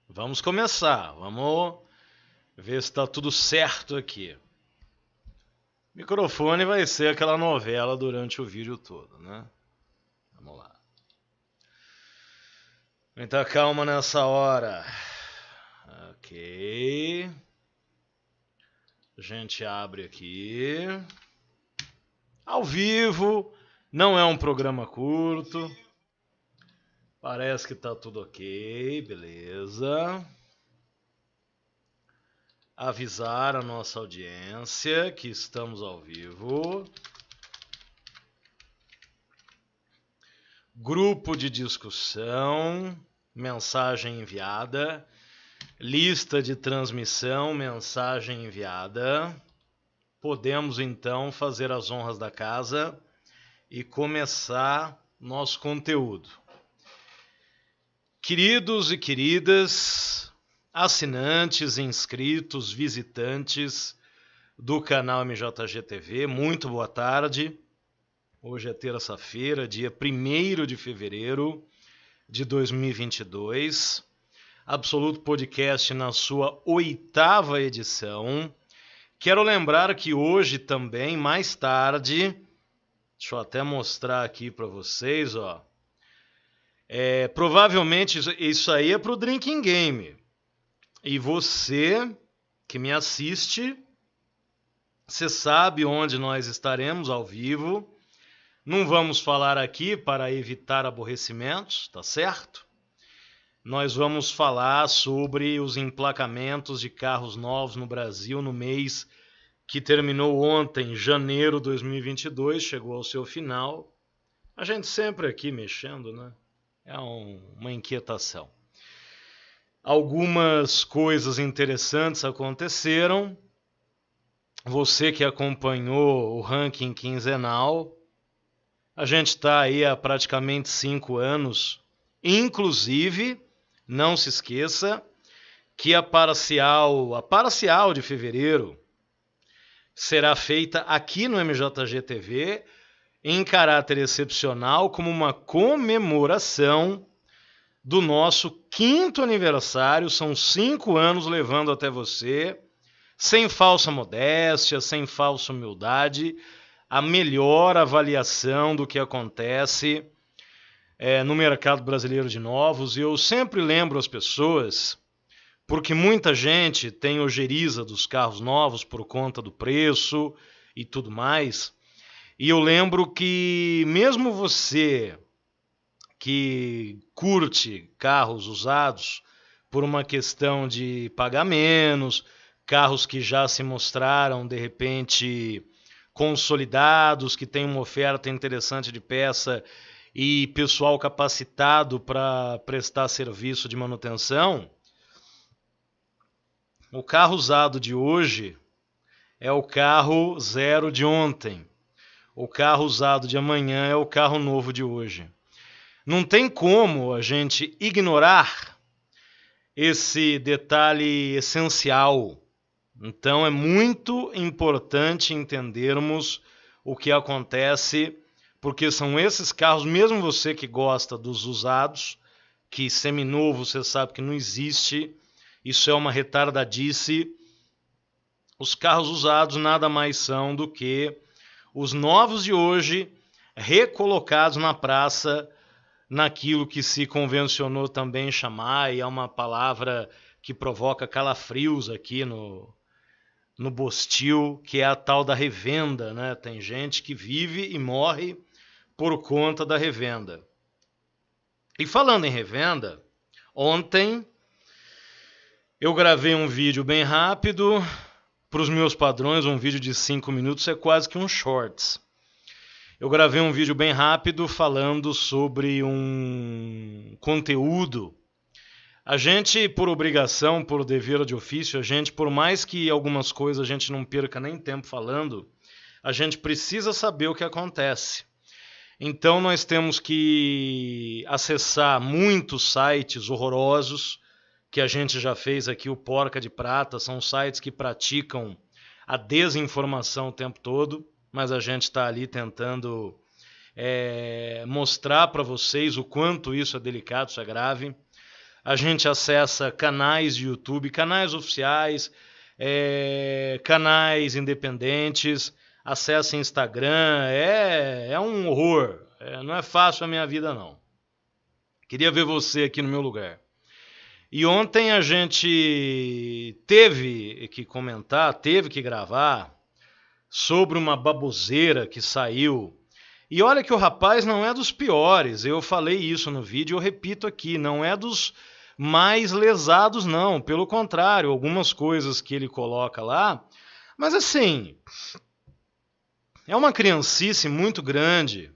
Vamos começar. Vamos ver se está tudo certo aqui. O microfone vai ser aquela novela durante o vídeo todo, né? Vamos lá. Muita calma nessa hora. Ok. A gente abre aqui. Ao vivo. Não é um programa curto. Parece que tá tudo ok. Beleza. Avisar a nossa audiência que estamos ao vivo. Grupo de discussão. Mensagem enviada. Lista de transmissão, mensagem enviada. Podemos então fazer as honras da casa e começar nosso conteúdo. Queridos e queridas, assinantes, inscritos, visitantes do canal MJG TV, muito boa tarde. Hoje é terça-feira, dia 1º de fevereiro de 2022. Absoluto Podcast na sua 8ª edição. Quero lembrar que hoje também, mais tarde, deixa eu até mostrar aqui para vocês, ó. Provavelmente isso aí é para o Drinking Game. E você que me assiste, você sabe onde nós estaremos ao vivo. Não vamos falar aqui para evitar aborrecimentos, tá certo? Nós vamos falar sobre os emplacamentos de carros novos no Brasil no mês que terminou ontem, janeiro de 2022, chegou ao seu final. A gente sempre aqui mexendo, né? É uma inquietação. Algumas coisas interessantes aconteceram. Você que acompanhou o ranking quinzenal, a gente está aí há praticamente 5 anos, inclusive... Não se esqueça que a parcial de fevereiro será feita aqui no MJG TV em caráter excepcional como uma comemoração do nosso 5º aniversário. São 5 anos levando até você, sem falsa modéstia, sem falsa humildade, a melhor avaliação do que acontece no mercado brasileiro de novos. E eu sempre lembro as pessoas, porque muita gente tem ojeriza dos carros novos por conta do preço e tudo mais, e eu lembro que mesmo você que curte carros usados por uma questão de pagar menos, carros que já se mostraram de repente consolidados, que tem uma oferta interessante de peça e pessoal capacitado para prestar serviço de manutenção, o carro usado de hoje é o carro zero de ontem. O carro usado de amanhã é o carro novo de hoje. Não tem como a gente ignorar esse detalhe essencial. Então é muito importante entendermos o que acontece, porque são esses carros, mesmo você que gosta dos usados, que seminovo você sabe que não existe, isso é uma retardadice. Os carros usados nada mais são do que os novos de hoje recolocados na praça, naquilo que se convencionou também chamar, e é uma palavra que provoca calafrios aqui no Bostil, que é a tal da revenda, né? Tem gente que vive e morre por conta da revenda. E falando em revenda, ontem eu gravei um vídeo bem rápido. Para os meus padrões, um vídeo de 5 minutos é quase que um shorts. Eu gravei um vídeo bem rápido falando sobre um conteúdo. A gente, por obrigação, por dever de ofício, a gente, por mais que algumas coisas a gente não perca nem tempo falando, a gente precisa saber o que acontece. Então nós temos que acessar muitos sites horrorosos, que a gente já fez aqui, o Porca de Prata, são sites que praticam a desinformação o tempo todo, mas a gente está ali tentando mostrar para vocês o quanto isso é delicado, isso é grave. a gente acessa canais de YouTube, canais oficiais, canais independentes, acessa Instagram, é um horror. Não é fácil a minha vida, não. Queria ver você aqui no meu lugar. E ontem a gente teve que comentar, teve que gravar sobre uma baboseira que saiu. E olha que o rapaz não é dos piores, eu falei isso no vídeo, eu repito aqui, não é dos mais lesados não, pelo contrário, algumas coisas que ele coloca lá, mas assim, é uma criancice muito grande,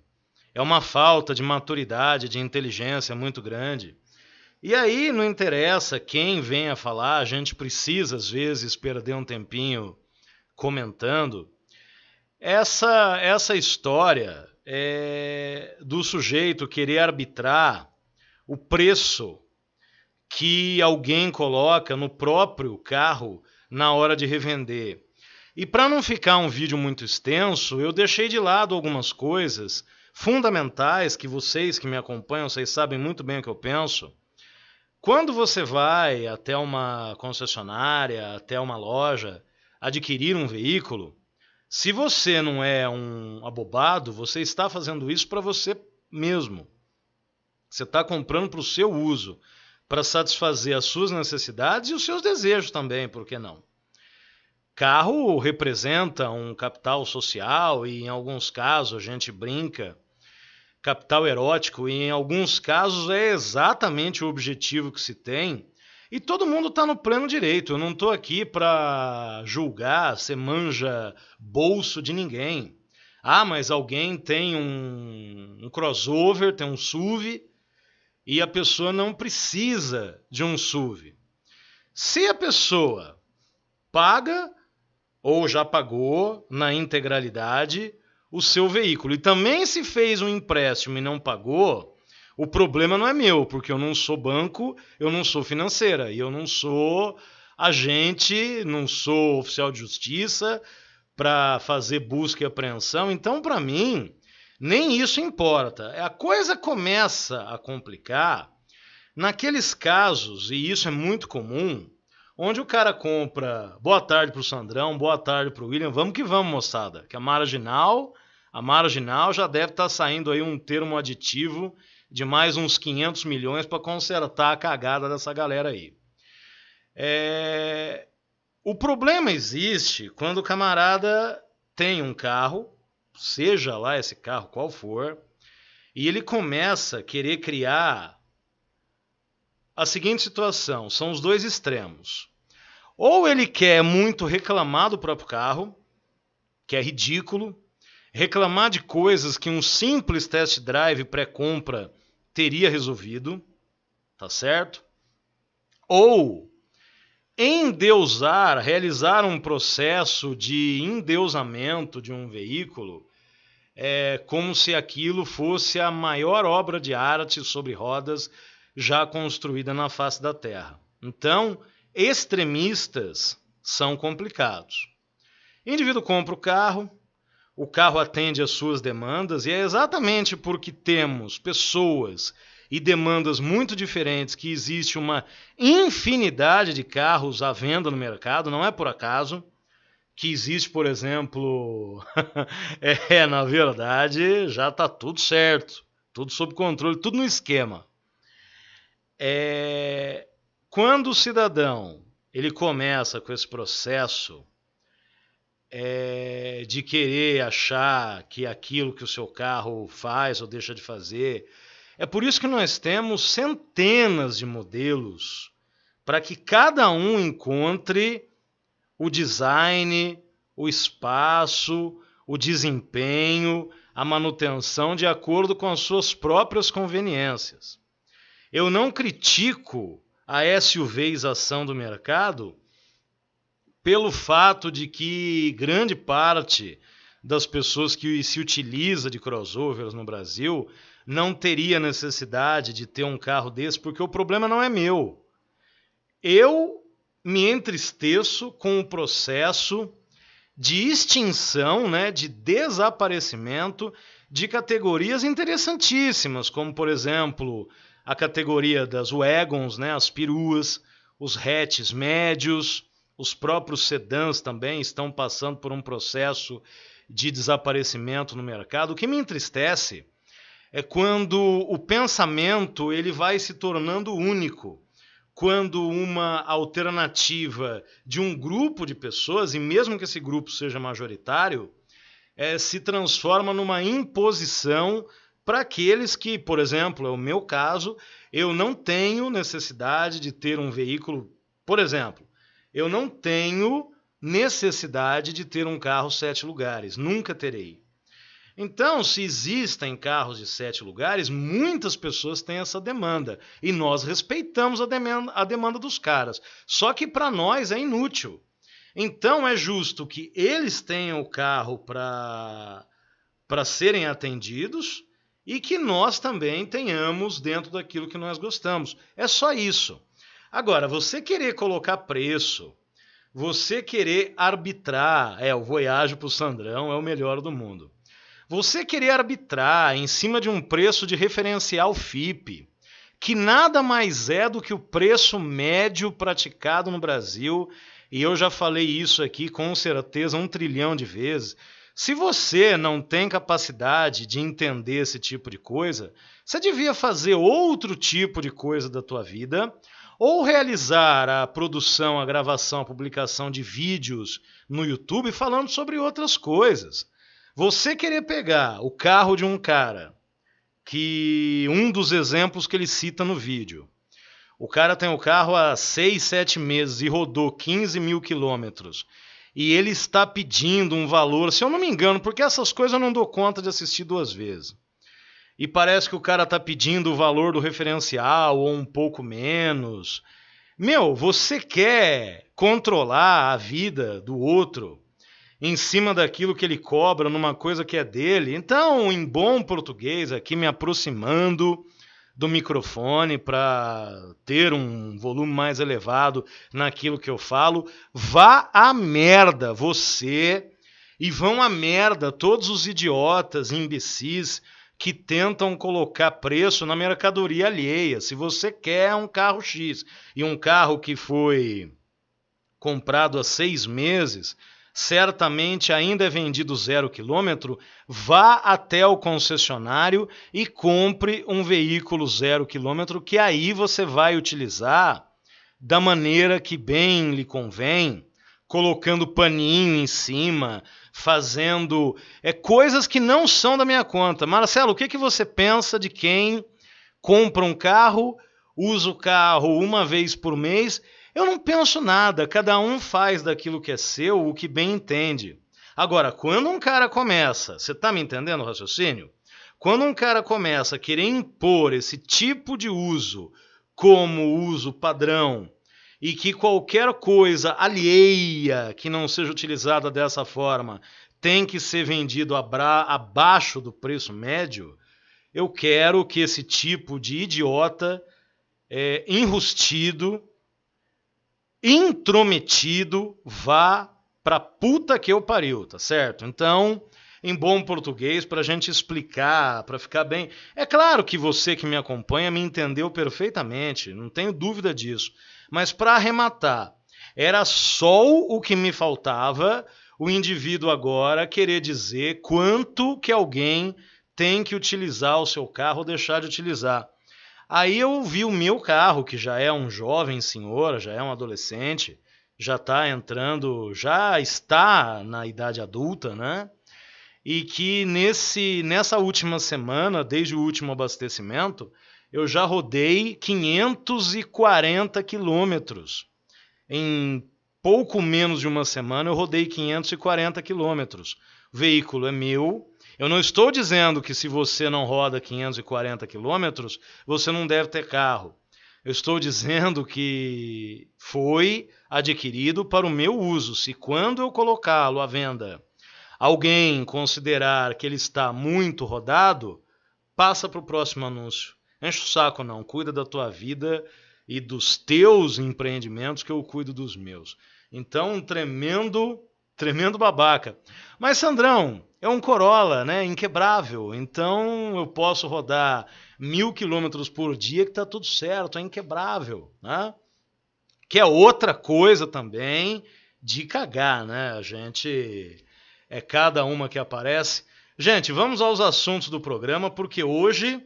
é uma falta de maturidade, de inteligência muito grande. E aí não interessa quem venha falar, a gente precisa às vezes perder um tempinho comentando. Essa história do sujeito querer arbitrar o preço que alguém coloca no próprio carro na hora de revender. E para não ficar um vídeo muito extenso, eu deixei de lado algumas coisas fundamentais que vocês que me acompanham, vocês sabem muito bem o que eu penso. Quando você vai até uma concessionária, até uma loja, adquirir um veículo, se você não é um abobado, você está fazendo isso para você mesmo. Você está comprando para o seu uso, para satisfazer as suas necessidades e os seus desejos também, por que não? Carro representa um capital social e, em alguns casos, a gente brinca, capital erótico, e em alguns casos é exatamente o objetivo que se tem, e todo mundo está no pleno direito. Eu não estou aqui para julgar, ser manja bolso de ninguém. Ah, mas alguém tem um crossover, tem um SUV, e a pessoa não precisa de um SUV. Se a pessoa paga, ou já pagou na integralidade, o seu veículo, e também se fez um empréstimo e não pagou, o problema não é meu, porque eu não sou banco, eu não sou financeira, e eu não sou agente, não sou oficial de justiça para fazer busca e apreensão. Então, para mim, nem isso importa. A coisa começa a complicar naqueles casos, e isso é muito comum, onde o cara compra, boa tarde para o Sandrão, boa tarde para o William, vamos que vamos, moçada, que a marginal já deve estar saindo aí um termo aditivo de mais uns 500 milhões para consertar a cagada dessa galera aí. O problema existe quando o camarada tem um carro, seja lá esse carro qual for, e ele começa a querer criar a seguinte situação, são os dois extremos. Ou ele quer muito reclamar do próprio carro, que é ridículo, reclamar de coisas que um simples test drive pré-compra teria resolvido, tá certo? Ou endeusar, realizar um processo de endeusamento de um veículo, como se aquilo fosse a maior obra de arte sobre rodas já construída na face da Terra. Então, extremistas são complicados. O indivíduo compra o carro atende às suas demandas, e é exatamente porque temos pessoas e demandas muito diferentes que existe uma infinidade de carros à venda no mercado, não é por acaso que existe, por exemplo, na verdade já está tudo certo, tudo sob controle, tudo no esquema. Quando o cidadão ele começa com esse processo de querer achar que aquilo que o seu carro faz ou deixa de fazer, é por isso que nós temos centenas de modelos para que cada um encontre o design, o espaço, o desempenho, a manutenção de acordo com as suas próprias conveniências. Eu não critico a SUVização do mercado pelo fato de que grande parte das pessoas que se utiliza de crossovers no Brasil não teria necessidade de ter um carro desse, porque o problema não é meu. Eu me entristeço com o processo de extinção, de desaparecimento de categorias interessantíssimas, como, por exemplo, a categoria das wagons, né, as peruas, os hatches médios, os próprios sedãs também estão passando por um processo de desaparecimento no mercado. O que me entristece é quando o pensamento ele vai se tornando único, quando uma alternativa de um grupo de pessoas, e mesmo que esse grupo seja majoritário, se transforma numa imposição para aqueles que, por exemplo, é o meu caso, eu não tenho necessidade de ter um veículo, por exemplo, eu não tenho necessidade de ter um carro 7 lugares, nunca terei. Então, se existem carros de 7 lugares, muitas pessoas têm essa demanda, e nós respeitamos a demanda dos caras, só que para nós é inútil. Então é justo que eles tenham o carro para serem atendidos e que nós também tenhamos dentro daquilo que nós gostamos. É só isso. Agora, você querer colocar preço, você querer arbitrar, o Voyage pro Sandrão é o melhor do mundo. Você querer arbitrar em cima de um preço de referencial FIPE, que nada mais é do que o preço médio praticado no Brasil, e eu já falei isso aqui com certeza 1 trilhão de vezes. Se você não tem capacidade de entender esse tipo de coisa, você devia fazer outro tipo de coisa da tua vida, ou realizar a produção, a gravação, a publicação de vídeos no YouTube falando sobre outras coisas. Você querer pegar o carro de um cara, que um dos exemplos que ele cita no vídeo, o cara tem o carro há 6, 7 meses e rodou 15 mil quilômetros, e ele está pedindo um valor, se eu não me engano, porque essas coisas eu não dou conta de assistir 2 vezes, e parece que o cara está pedindo o valor do referencial ou um pouco menos. Você quer controlar a vida do outro em cima daquilo que ele cobra numa coisa que é dele? Então, em bom português, aqui me aproximando do microfone para ter um volume mais elevado naquilo que eu falo, vá à merda você, e vão à merda todos os idiotas, imbecis, que tentam colocar preço na mercadoria alheia. Se você quer um carro X e um carro que foi comprado há 6 meses, certamente ainda é vendido 0 quilômetro, vá até o concessionário e compre um veículo 0 quilômetro, que aí você vai utilizar da maneira que bem lhe convém, colocando paninho em cima, fazendo coisas que não são da minha conta. Marcelo, o que você pensa de quem compra um carro, usa o carro uma vez por mês? Eu não penso nada, cada um faz daquilo que é seu o que bem entende. Agora, quando um cara começa, você está me entendendo o raciocínio? Quando um cara começa a querer impor esse tipo de uso como uso padrão, e que qualquer coisa alheia que não seja utilizada dessa forma tem que ser vendido abaixo do preço médio, eu quero que esse tipo de idiota enrustido, intrometido, vá pra puta que eu pariu, tá certo? Então, em bom português, pra gente explicar, pra ficar bem... É claro que você que me acompanha me entendeu perfeitamente, não tenho dúvida disso. Mas para arrematar, era só o que me faltava o indivíduo agora querer dizer quanto que alguém tem que utilizar o seu carro ou deixar de utilizar. Aí eu vi o meu carro, que já é um jovem senhor, já é um adolescente, já está na idade adulta, né? E que nessa última semana, desde o último abastecimento, eu já rodei 540 quilômetros. Em pouco menos de uma semana eu rodei 540 quilômetros. O veículo é meu. Eu não estou dizendo que se você não roda 540 quilômetros, você não deve ter carro. Eu estou dizendo que foi adquirido para o meu uso. Se quando eu colocá-lo à venda, alguém considerar que ele está muito rodado, passa para o próximo anúncio. Enche o saco não, cuida da tua vida e dos teus empreendimentos que eu cuido dos meus. Então, um tremendo Tremendo babaca. Mas, Sandrão, é um Corolla, né? Inquebrável. Então eu posso rodar 1.000 quilômetros por dia que tá tudo certo, é inquebrável, né? Que é outra coisa também de cagar, né? A gente é cada uma que aparece. Gente, vamos aos assuntos do programa, porque hoje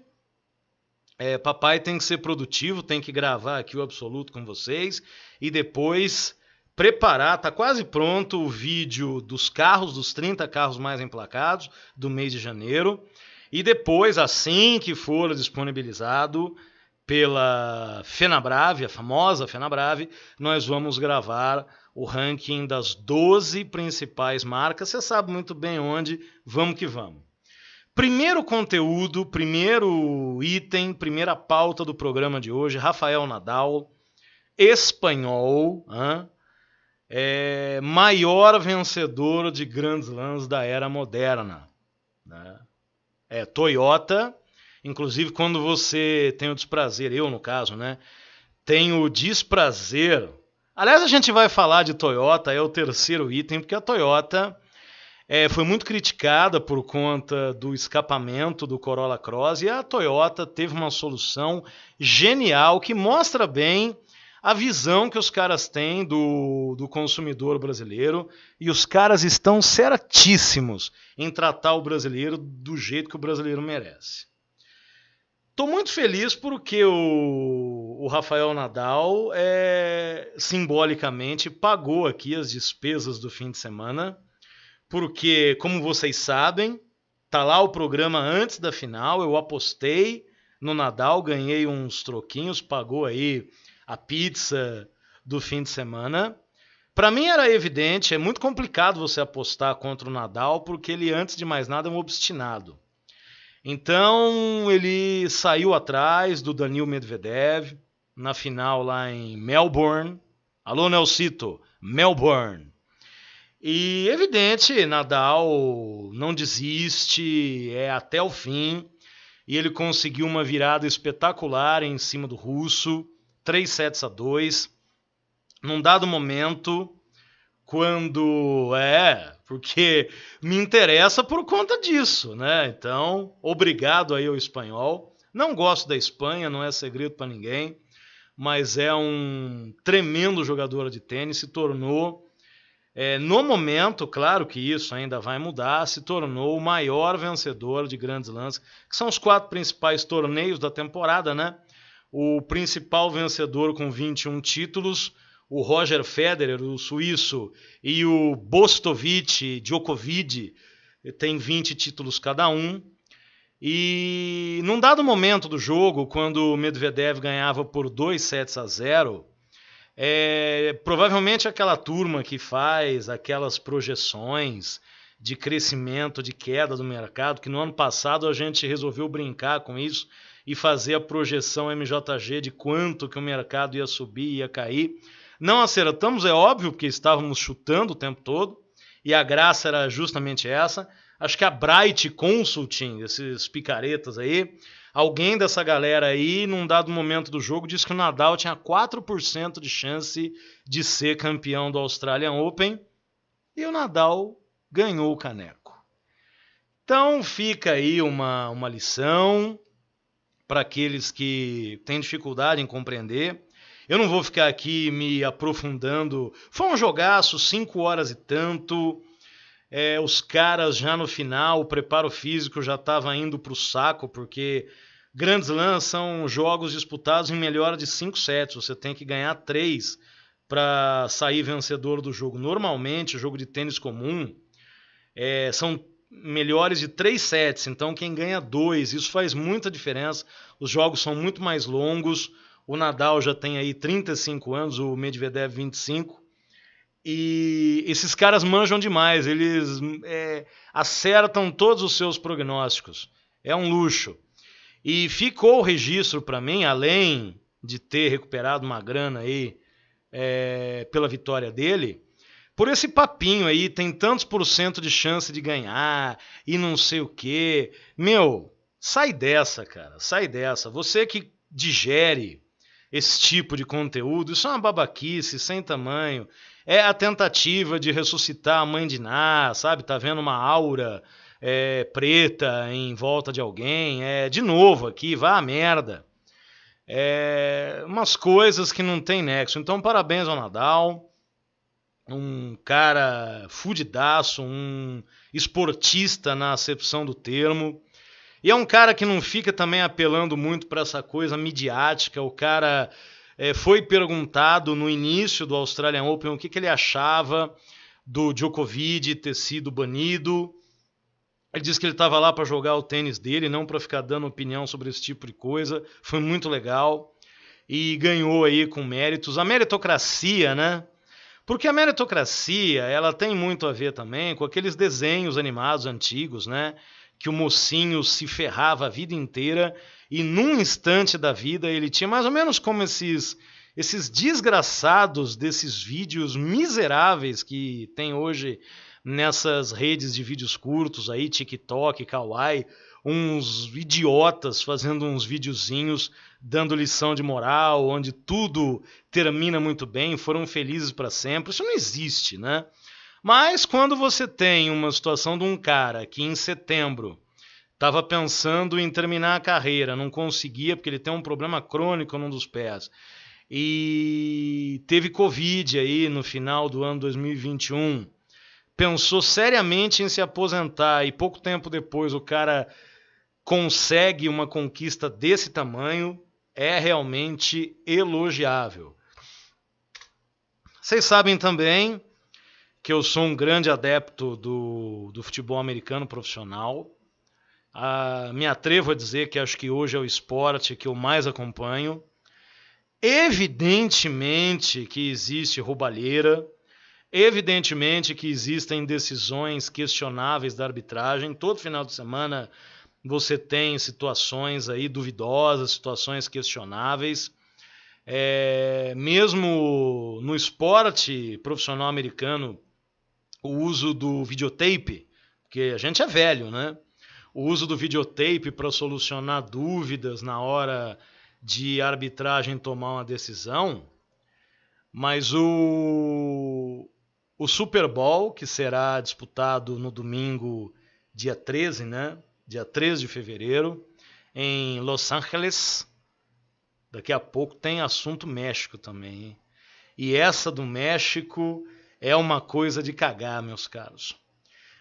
papai tem que ser produtivo, tem que gravar aqui o Absoluto com vocês e depois preparar, tá quase pronto o vídeo dos carros, dos 30 carros mais emplacados do mês de janeiro. E depois, assim que for disponibilizado pela Fenabrave, a famosa Fenabrave, nós vamos gravar o ranking das 12 principais marcas. Você sabe muito bem onde, vamos que vamos. Primeiro conteúdo, primeiro item, primeira pauta do programa de hoje, Rafael Nadal, espanhol, maior vencedor de Grand Slams da era moderna. Né? Toyota, inclusive quando você tem o desprazer, eu no caso, né? Tenho o desprazer. Aliás, a gente vai falar de Toyota, é o terceiro item, porque a Toyota foi muito criticada por conta do escapamento do Corolla Cross e a Toyota teve uma solução genial que mostra bem a visão que os caras têm do consumidor brasileiro e os caras estão certíssimos em tratar o brasileiro do jeito que o brasileiro merece. Estou muito feliz porque o Rafael Nadal simbolicamente pagou aqui as despesas do fim de semana, porque, como vocês sabem, tá lá o programa antes da final, eu apostei no Nadal, ganhei uns troquinhos, pagou aí a pizza do fim de semana. Para mim era evidente, é muito complicado você apostar contra o Nadal, porque ele, antes de mais nada, é um obstinado. Então ele saiu atrás do Daniil Medvedev na final lá em Melbourne. Alô, Nelsito, Melbourne. E evidente, Nadal não desiste, é até o fim. E ele conseguiu uma virada espetacular em cima do russo, 3-2. Num dado momento, quando porque me interessa por conta disso, né? Então, obrigado aí ao espanhol. Não gosto da Espanha, não é segredo para ninguém, mas é um tremendo jogador de tênis, se tornou, no momento, claro que isso ainda vai mudar, se tornou o maior vencedor de grandes lances, que são os 4 principais torneios da temporada, né? O principal vencedor com 21 títulos, o Roger Federer, o suíço, e o Bostovic, Djokovic, tem 20 títulos cada um. E num dado momento do jogo, quando o Medvedev ganhava por 2-0, provavelmente aquela turma que faz aquelas projeções de crescimento, de queda do mercado, que no ano passado a gente resolveu brincar com isso e fazer a projeção MJG de quanto que o mercado ia subir, ia cair. Não acertamos, é óbvio, porque estávamos chutando o tempo todo, e a graça era justamente essa. Acho que a Bright Consulting, esses picaretas aí, alguém dessa galera aí, num dado momento do jogo, disse que o Nadal tinha 4% de chance de ser campeão do Australian Open, e o Nadal ganhou o caneco. Então fica aí uma lição para aqueles que têm dificuldade em compreender. Eu não vou ficar aqui me aprofundando. Foi um jogaço, 5 horas e tanto. Os caras já no final, o preparo físico já estava indo para o saco, porque Grand Slams são jogos disputados em melhor de 5 sets. Você tem que ganhar 3 para sair vencedor do jogo. Normalmente, o jogo de tênis comum são melhores de 3 sets, então quem ganha 2, isso faz muita diferença. Os jogos são muito mais longos. O Nadal já tem aí 35 anos, o Medvedev 25. E esses caras manjam demais, eles acertam todos os seus prognósticos. É um luxo. E ficou o registro para mim, além de ter recuperado uma grana aí pela vitória dele, por esse papinho aí, tem tantos % de chance de ganhar e não sei o quê. Meu, sai dessa, cara, sai dessa. Você que digere esse tipo de conteúdo. Isso é uma babaquice sem tamanho. É a tentativa de ressuscitar a mãe de Ná, sabe? Tá vendo uma aura preta em volta de alguém. De novo aqui, vá a merda. Umas coisas que não tem nexo. Então, parabéns ao Nadal. Um cara fudidaço, um esportista na acepção do termo. E é um cara que não fica também apelando muito para essa coisa midiática. O cara foi perguntado no início do Australian Open o que ele achava do Djokovic ter sido banido. Ele disse que ele estava lá para jogar o tênis dele, não para ficar dando opinião sobre esse tipo de coisa. Foi muito legal. E ganhou aí com méritos. A meritocracia, né? Porque a meritocracia, ela tem muito a ver também com aqueles desenhos animados antigos, né? Que o mocinho se ferrava a vida inteira e num instante da vida ele tinha mais ou menos como esses desgraçados desses vídeos miseráveis que tem hoje nessas redes de vídeos curtos aí, TikTok, Kawaii, uns idiotas fazendo uns videozinhos dando lição de moral, onde tudo termina muito bem, foram felizes para sempre. Isso não existe, né? Mas quando você tem uma situação de um cara que em setembro estava pensando em terminar a carreira, não conseguia porque ele tem um problema crônico num dos pés, e teve Covid aí no final do ano 2021, pensou seriamente em se aposentar e pouco tempo depois o cara consegue uma conquista desse tamanho, é realmente elogiável. Vocês sabem também que eu sou um grande adepto do futebol americano profissional. Me atrevo a dizer que acho que hoje é o esporte que eu mais acompanho. Evidentemente que existe roubalheira, evidentemente que existem decisões questionáveis da arbitragem. Todo final de semana você tem situações aí duvidosas, situações questionáveis. Mesmo no esporte profissional americano, o uso do videotape, porque a gente é velho, né? O uso do videotape para solucionar dúvidas na hora de arbitragem tomar uma decisão. Mas o Super Bowl, que será disputado no domingo, dia 13, né? Dia 13 de fevereiro, em Los Angeles. Daqui a pouco tem assunto México também, hein? E essa do México é uma coisa de cagar, meus caros.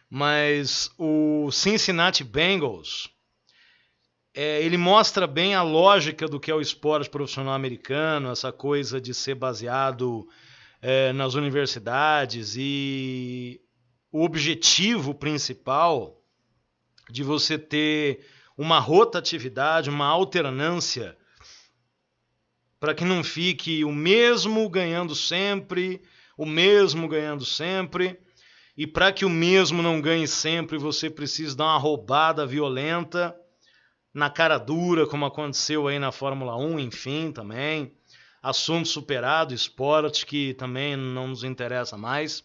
Mas o Cincinnati Bengals, ele mostra bem a lógica do que é o esporte profissional americano, essa coisa de ser baseado nas universidades e o objetivo principal de você ter uma rotatividade, uma alternância, para que não fique o mesmo ganhando sempre, e para que o mesmo não ganhe sempre, você precisa dar uma roubada violenta na cara dura, como aconteceu aí na Fórmula 1, enfim, também. Assunto superado, esporte que também não nos interessa mais.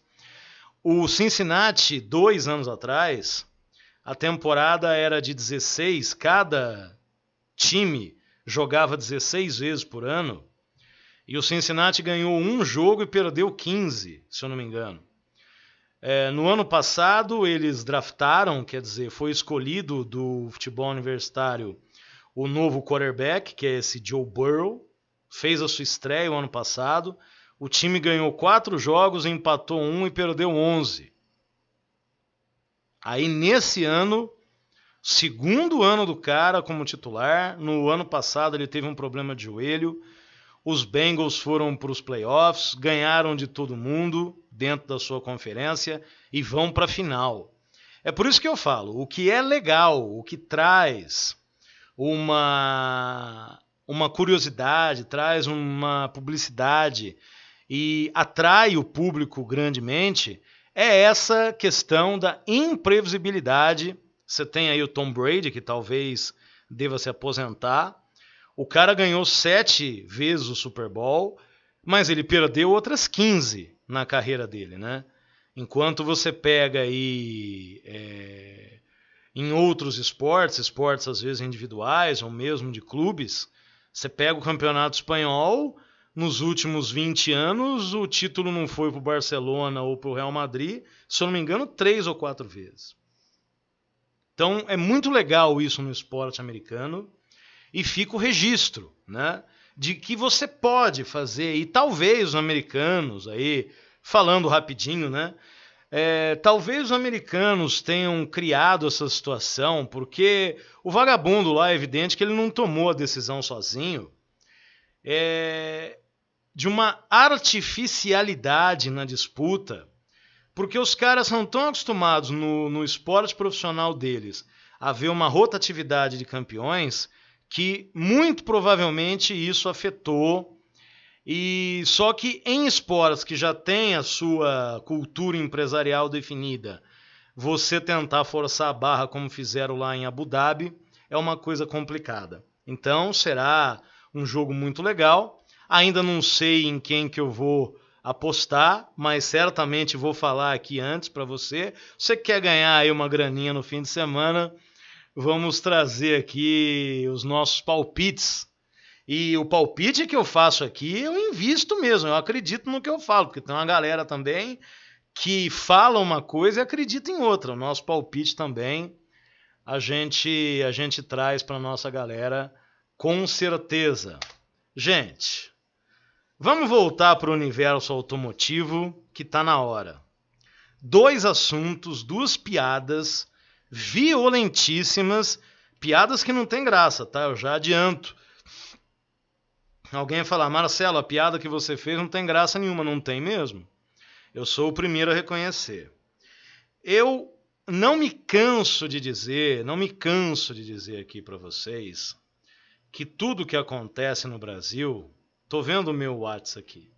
O Cincinnati, 2 anos atrás, a temporada era de 16, cada time jogava 16 vezes por ano, e o Cincinnati ganhou um jogo e perdeu 15, se eu não me engano. No ano passado, eles draftaram, quer dizer, foi escolhido do futebol universitário o novo quarterback, que é esse Joe Burrow, fez a sua estreia o ano passado. O time ganhou 4 jogos, empatou 1 e perdeu 11. Aí, nesse ano, segundo ano do cara como titular, no ano passado ele teve um problema de joelho, os Bengals foram para os playoffs, ganharam de todo mundo dentro da sua conferência e vão para a final. É por isso que eu falo, o que é legal, o que traz uma curiosidade, traz uma publicidade e atrai o público grandemente, é essa questão da imprevisibilidade. Você tem aí o Tom Brady, que talvez deva se aposentar. O cara ganhou 7 vezes o Super Bowl, mas ele perdeu outras 15 na carreira dele, né? Enquanto você pega aí em outros esportes às vezes individuais ou mesmo de clubes, Você pega o Campeonato Espanhol, nos últimos 20 anos, o título não foi para o Barcelona ou para o Real Madrid, se eu não me engano, 3 ou 4 vezes. Então é muito legal isso no esporte americano e fica o registro, né, de que você pode fazer, e talvez os americanos, aí falando rapidinho, né, talvez os americanos tenham criado essa situação porque o vagabundo lá é evidente que ele não tomou a decisão sozinho, de uma artificialidade na disputa, porque os caras são tão acostumados no esporte profissional deles a ver uma rotatividade de campeões que muito provavelmente isso afetou. E só que em esportes que já tem a sua cultura empresarial definida, você tentar forçar a barra como fizeram lá em Abu Dhabi é uma coisa complicada. Então será um jogo muito legal. Ainda não sei em quem que eu vou apostar, mas certamente vou falar aqui antes para você. Você quer ganhar aí uma graninha no fim de semana, vamos trazer aqui os nossos palpites. E o palpite que eu faço aqui, eu invisto mesmo, eu acredito no que eu falo, porque tem uma galera também que fala uma coisa e acredita em outra. O nosso palpite também a gente traz para nossa galera com certeza. Gente, vamos voltar para o universo automotivo, que está na hora. 2 assuntos, 2 piadas violentíssimas, piadas que não tem graça, tá? Eu já adianto. Alguém vai falar, Marcelo, a piada que você fez não tem graça nenhuma. Não tem mesmo. Eu sou o primeiro a reconhecer. Eu não me canso de dizer aqui para vocês que tudo que acontece no Brasil, tô vendo o meu WhatsApp aqui,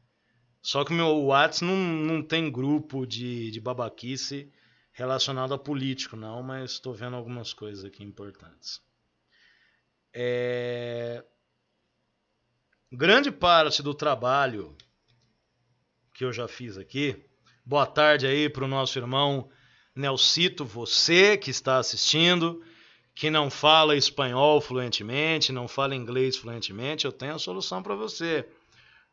só que o meu WhatsApp não tem grupo de babaquice relacionado a político, não, mas estou vendo algumas coisas aqui importantes. Grande parte do trabalho que eu já fiz aqui, boa tarde aí para o nosso irmão Nelsito, você que está assistindo, que não fala espanhol fluentemente, não fala inglês fluentemente, eu tenho a solução para você.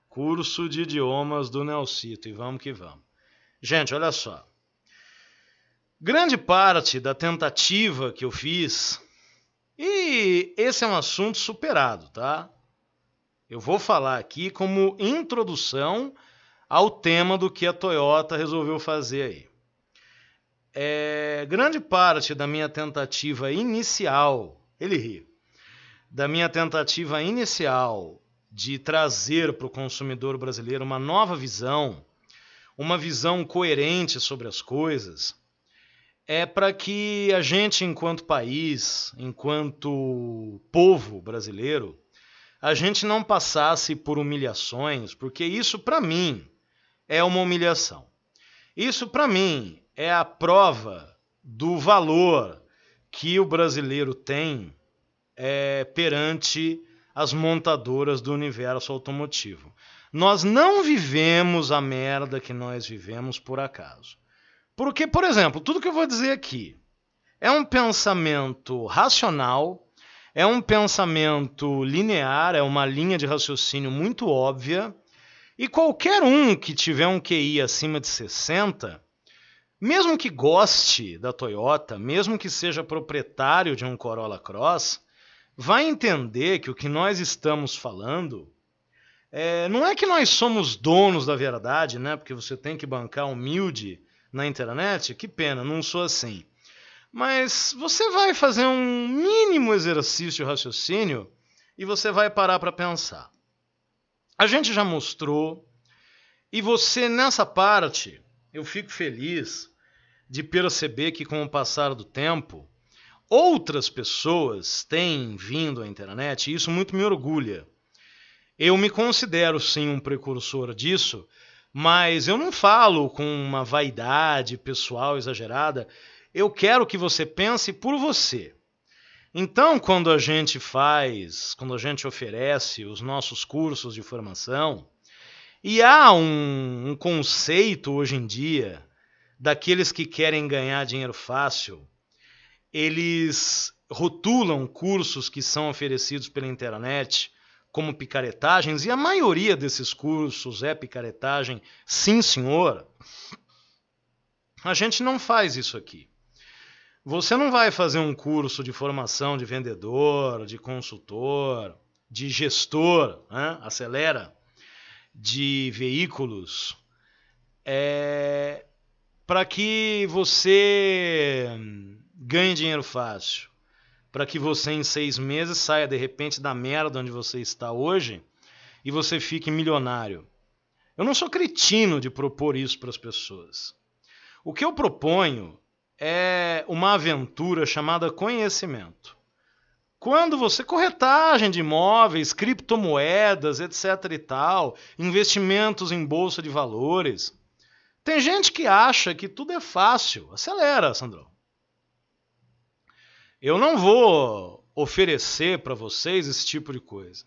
Curso de idiomas do Nelsito, e vamos que vamos. Gente, olha só. Grande parte da tentativa que eu fiz, e esse é um assunto superado, tá? Eu vou falar aqui como introdução ao tema do que a Toyota resolveu fazer aí. Grande parte da minha tentativa inicial, ele ri, da minha tentativa inicial de trazer para o consumidor brasileiro uma nova visão, uma visão coerente sobre as coisas, é para que a gente, enquanto país, enquanto povo brasileiro, a gente não passasse por humilhações, porque isso, para mim, é uma humilhação. Isso, para mim, é a prova do valor que o brasileiro tem perante as montadoras do universo automotivo. Nós não vivemos a merda que nós vivemos por acaso. Porque, por exemplo, tudo que eu vou dizer aqui é um pensamento racional, é um pensamento linear, é uma linha de raciocínio muito óbvia, e qualquer um que tiver um QI acima de 60, mesmo que goste da Toyota, mesmo que seja proprietário de um Corolla Cross, vai entender que o que nós estamos falando não é que nós somos donos da verdade, né? Porque você tem que bancar humilde na internet, que pena, não sou assim. Mas você vai fazer um mínimo exercício de raciocínio e você vai parar para pensar. A gente já mostrou, e você nessa parte, eu fico feliz de perceber que com o passar do tempo, outras pessoas têm vindo à internet, e isso muito me orgulha. Eu me considero sim um precursor disso, mas eu não falo com uma vaidade pessoal exagerada. Eu quero que você pense por você. Então, quando a gente oferece os nossos cursos de formação, e há um conceito hoje em dia daqueles que querem ganhar dinheiro fácil, eles rotulam cursos que são oferecidos pela internet como picaretagens, e a maioria desses cursos é picaretagem, sim senhor, a gente não faz isso aqui. Você não vai fazer um curso de formação de vendedor, de consultor, de gestor, né? Acelera, de veículos, para que você ganhe dinheiro fácil, para que você em 6 meses saia de repente da merda onde você está hoje e você fique milionário. Eu não sou cretino de propor isso para as pessoas. O que eu proponho é uma aventura chamada conhecimento. Quando você, corretagem de imóveis, criptomoedas, etc e tal, investimentos em bolsa de valores. Tem gente que acha que tudo é fácil. Acelera, Sandrão. Eu não vou oferecer para vocês esse tipo de coisa.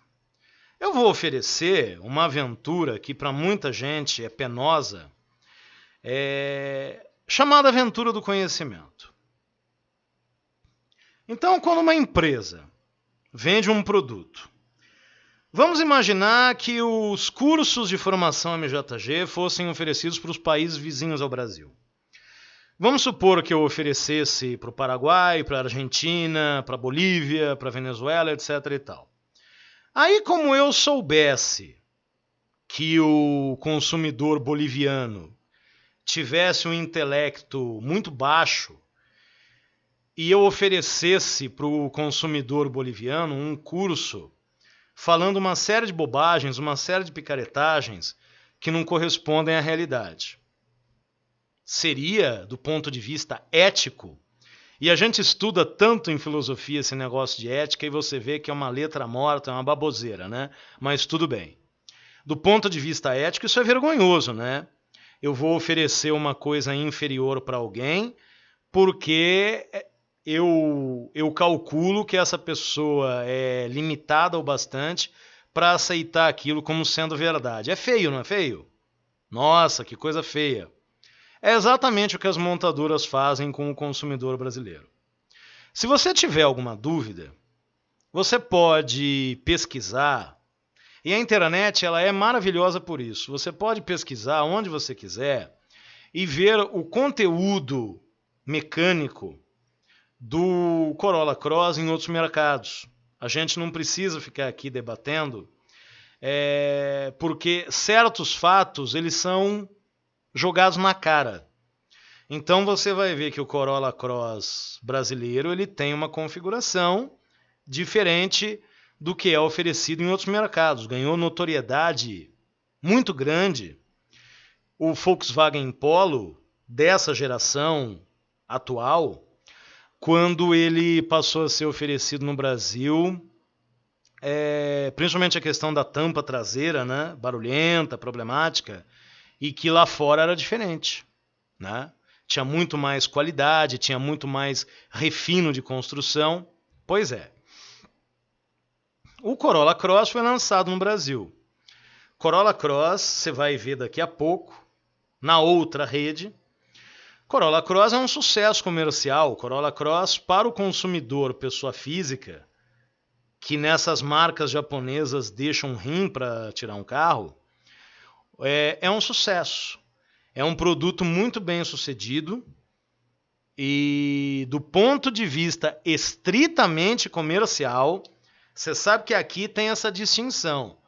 Eu vou oferecer uma aventura que para muita gente é penosa, chamada aventura do conhecimento. Então, quando uma empresa vende um produto, vamos imaginar que os cursos de formação MJG fossem oferecidos para os países vizinhos ao Brasil. Vamos supor que eu oferecesse para o Paraguai, para a Argentina, para a Bolívia, para a Venezuela, etc e tal. Aí, como eu soubesse que o consumidor boliviano tivesse um intelecto muito baixo e eu oferecesse para o consumidor boliviano um curso falando uma série de bobagens, uma série de picaretagens que não correspondem à realidade. Seria, do ponto de vista ético, e a gente estuda tanto em filosofia esse negócio de ética e você vê que é uma letra morta, é uma baboseira, né? Mas tudo bem. Do ponto de vista ético, isso é vergonhoso, né? Eu vou oferecer uma coisa inferior para alguém porque eu calculo que essa pessoa é limitada o bastante para aceitar aquilo como sendo verdade. É feio, não é feio? Nossa, que coisa feia. É exatamente o que as montadoras fazem com o consumidor brasileiro. Se você tiver alguma dúvida, você pode pesquisar, e a internet ela é maravilhosa por isso. Você pode pesquisar onde você quiser e ver o conteúdo mecânico do Corolla Cross em outros mercados. A gente não precisa ficar aqui debatendo, porque certos fatos eles são jogados na cara. Então você vai ver que o Corolla Cross brasileiro ele tem uma configuração diferente do que é oferecido em outros mercados. Ganhou notoriedade muito grande. O Volkswagen Polo dessa geração atual, quando ele passou a ser oferecido no Brasil, principalmente a questão da tampa traseira, né, barulhenta, problemática, e que lá fora era diferente, né? Tinha muito mais qualidade, tinha muito mais refino de construção. Pois é. O Corolla Cross foi lançado no Brasil. Corolla Cross, você vai ver daqui a pouco, na outra rede. Corolla Cross é um sucesso comercial. Corolla Cross, para o consumidor, pessoa física, que nessas marcas japonesas deixam um rim para tirar um carro, é um sucesso. É um produto muito bem sucedido e, do ponto de vista estritamente comercial, você sabe que aqui tem essa distinção.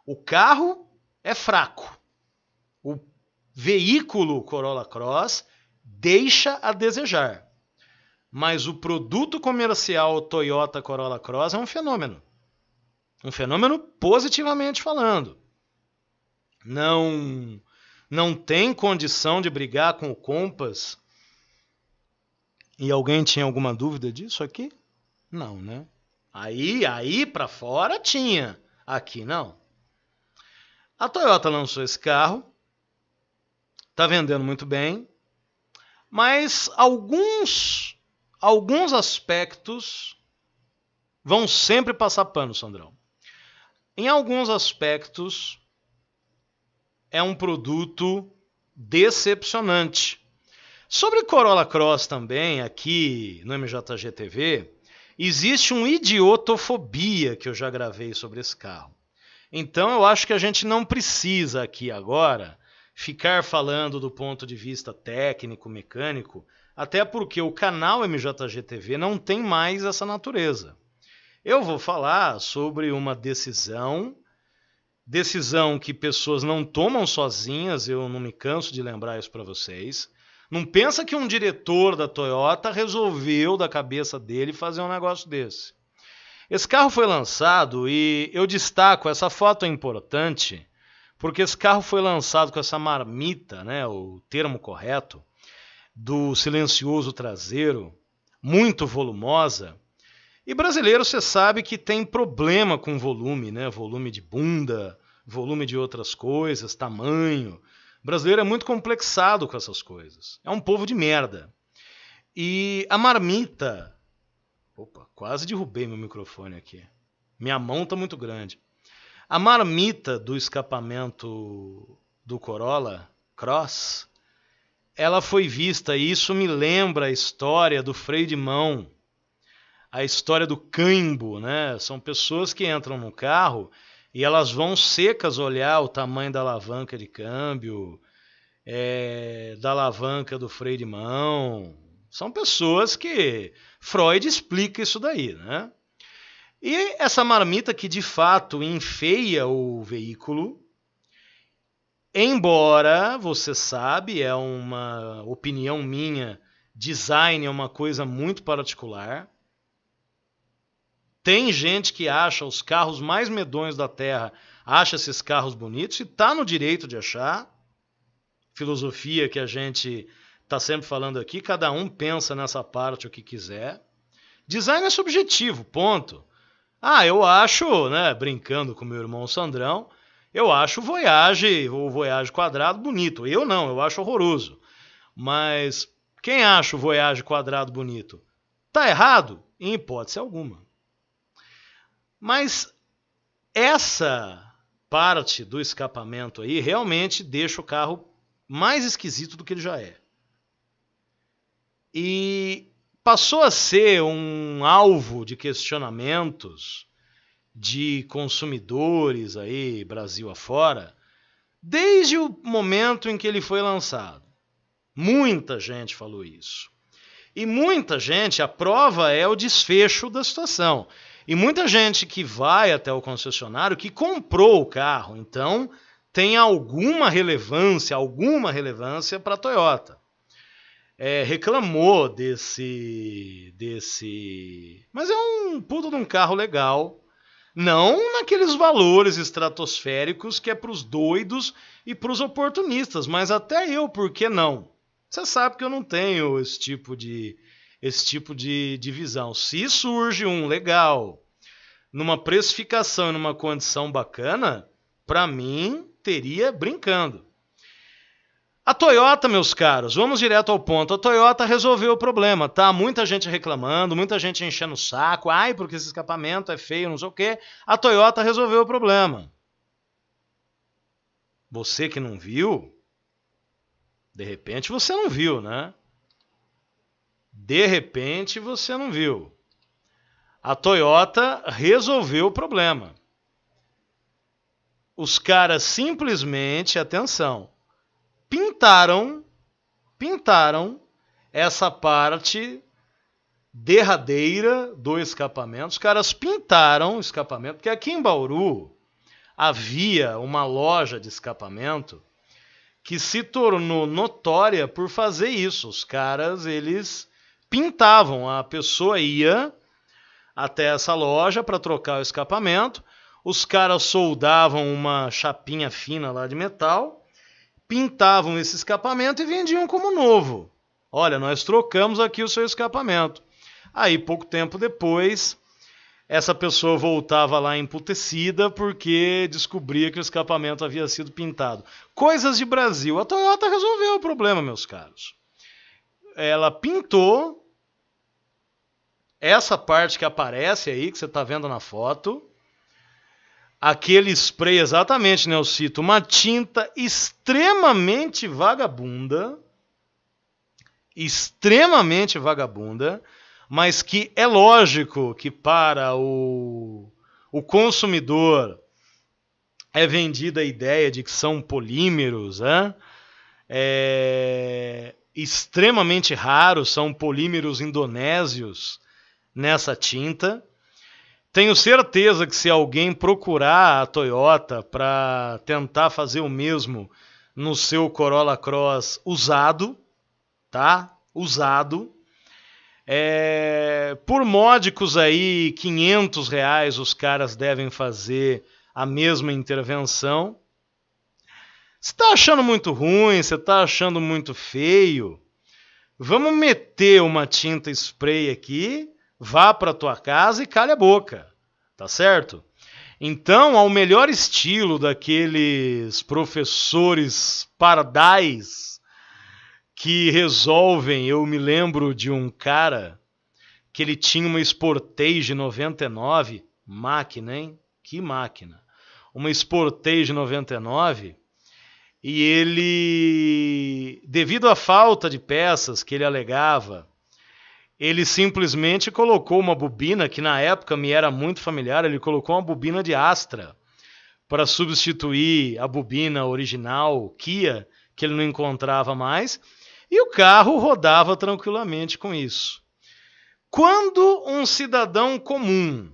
O carro é fraco. O veículo Corolla Cross deixa a desejar. Mas o produto comercial Toyota Corolla Cross é um fenômeno. Um fenômeno positivamente falando. Não tem condição de brigar com o Compass. E alguém tinha alguma dúvida disso aqui? Não, né? Aí para fora tinha. Aqui não. A Toyota lançou esse carro. Está vendendo muito bem. Mas alguns aspectos vão sempre passar pano, Sandrão. Em alguns aspectos é um produto decepcionante. Sobre Corolla Cross também, aqui no MJG TV, existe uma idiotofobia que eu já gravei sobre esse carro. Então eu acho que a gente não precisa aqui agora ficar falando do ponto de vista técnico, mecânico, até porque o canal MJG TV não tem mais essa natureza. Eu vou falar sobre uma decisão que pessoas não tomam sozinhas, eu não me canso de lembrar isso para vocês. Não pensa que um diretor da Toyota resolveu da cabeça dele fazer um negócio desse. Esse carro foi lançado e eu destaco, essa foto é importante, porque esse carro foi lançado com essa marmita, né, o termo correto, do silencioso traseiro, muito volumosa. E brasileiro, você sabe que tem problema com volume, né? Volume de bunda, volume de outras coisas, tamanho. O brasileiro é muito complexado com essas coisas. É um povo de merda. E a marmita... Opa, quase derrubei meu microfone aqui. Minha mão tá muito grande. A marmita do escapamento do Corolla Cross, ela foi vista, e isso me lembra a história do freio de mão, a história do cãibro, né? São pessoas que entram no carro e elas vão secas olhar o tamanho da alavanca de câmbio, da alavanca do freio de mão. São pessoas que Freud explica isso daí, né? E essa marmita que de fato enfeia o veículo, embora, você sabe, é uma opinião minha, design é uma coisa muito particular. Tem gente que acha os carros mais medonhos da Terra, acha esses carros bonitos e está no direito de achar. Filosofia que a gente está sempre falando aqui, cada um pensa nessa parte o que quiser. Design é subjetivo, ponto. Eu acho, né, brincando com meu irmão Sandrão, eu acho o Voyage quadrado bonito. Eu não, eu acho horroroso. Mas quem acha o Voyage quadrado bonito? Tá errado? Em hipótese alguma. Mas essa parte do escapamento aí realmente deixa o carro mais esquisito do que ele já é. E passou a ser um alvo de questionamentos de consumidores aí, Brasil afora, desde o momento em que ele foi lançado. Muita gente falou isso. E muita gente, a prova é o desfecho da situação. E muita gente que vai até o concessionário que comprou o carro, então tem alguma relevância para a Toyota. Reclamou desse... Mas é um puto de um carro legal. Não naqueles valores estratosféricos que é para os doidos e para os oportunistas. Mas até eu, por que não? Você sabe que eu não tenho esse tipo de visão. Se surge um legal, numa precificação e numa condição bacana, para mim, teria brincando. A Toyota, meus caros, vamos direto ao ponto. A Toyota resolveu o problema, tá? Muita gente reclamando, muita gente enchendo o saco. Porque esse escapamento é feio, não sei o quê. A Toyota resolveu o problema. Você que não viu, de repente você não viu, né? De repente você não viu. A Toyota resolveu o problema. Os caras simplesmente, atenção, pintaram essa parte derradeira do escapamento. Os caras pintaram o escapamento, porque aqui em Bauru havia uma loja de escapamento que se tornou notória por fazer isso. Os caras, eles pintavam, a pessoa ia até essa loja para trocar o escapamento, os caras soldavam uma chapinha fina lá de metal, pintavam esse escapamento e vendiam como novo. Olha, nós trocamos aqui o seu escapamento. Aí, pouco tempo depois, essa pessoa voltava lá emputecida porque descobria que o escapamento havia sido pintado. Coisas de Brasil. A Toyota resolveu o problema, meus caros. Ela pintou essa parte que aparece aí, que você está vendo na foto. Aquele spray, exatamente, Nelsito, uma tinta extremamente vagabunda, mas que é lógico que para o consumidor é vendida a ideia de que são polímeros, né? Extremamente raros, são polímeros indonésios nessa tinta. Tenho certeza que se alguém procurar a Toyota para tentar fazer o mesmo no seu Corolla Cross usado, tá? Usado. Por módicos aí, R$500 os caras devem fazer a mesma intervenção. Você está achando muito ruim, você está achando muito feio, vamos meter uma tinta spray aqui, vá para tua casa e calha a boca, tá certo? Então, ao melhor estilo daqueles professores pardais que resolvem, eu me lembro de um cara que ele tinha uma Sportage 99, máquina, hein? Que máquina! Uma Sportage 99, e ele, devido à falta de peças que ele alegava, ele simplesmente colocou uma bobina, que na época me era muito familiar, ele colocou uma bobina de Astra para substituir a bobina original Kia, que ele não encontrava mais, e o carro rodava tranquilamente com isso. Quando um cidadão comum,